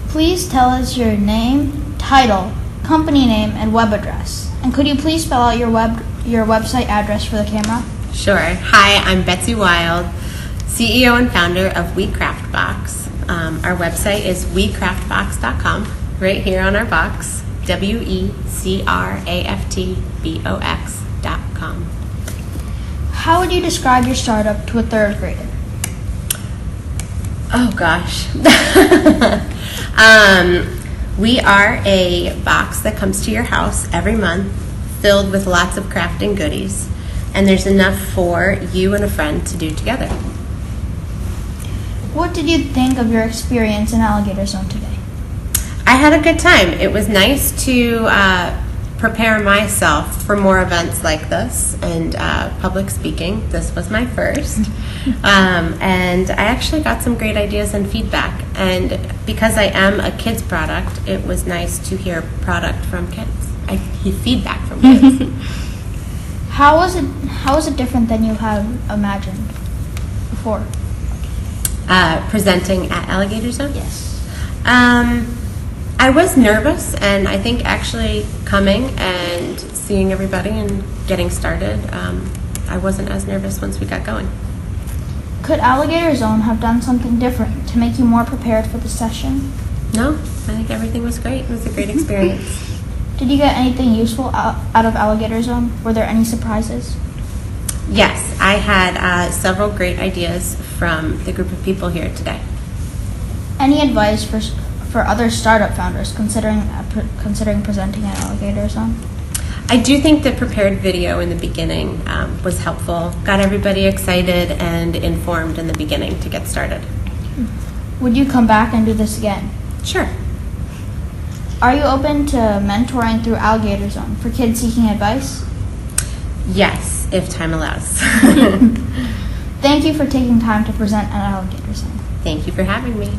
Please tell us your name, title, company name, and web address. And could you please spell out your website address for the camera? Sure. Hi, I'm Betsy Wild, CEO and founder of We Craft Box. Our website is wecraftbox.com, right here on our box, wecraftbox.com. How would you describe your startup to a third grader? Oh gosh. We are a box that comes to your house every month, filled with lots of crafting goodies, and there's enough for you and a friend to do together. What did you think of your experience in AlligatorZone today? I had a good time. It was nice to prepare myself for more events like this and public speaking. This was my first. And I actually got some great ideas and feedback. And because I am a kids product, it was nice to hear product from kids. Feedback from kids. How was it different than you had imagined before? Presenting at AlligatorZone? Yes. I was nervous, and I think actually coming and seeing everybody and getting started, I wasn't as nervous once we got going. Could AlligatorZone have done something different to make you more prepared for the session? No, I think everything was great. It was a great experience. Did you get anything useful out of AlligatorZone? Were there any surprises? Yes, I had several great ideas from the group of people here today. Any advice for other startup founders considering presenting at AlligatorZone? I do think the prepared video in the beginning was helpful. Got everybody excited and informed in the beginning to get started. Would you come back and do this again? Sure. Are you open to mentoring through AlligatorZone for kids seeking advice? Yes, if time allows. Thank you for taking time to present at AlligatorZone. Thank you for having me.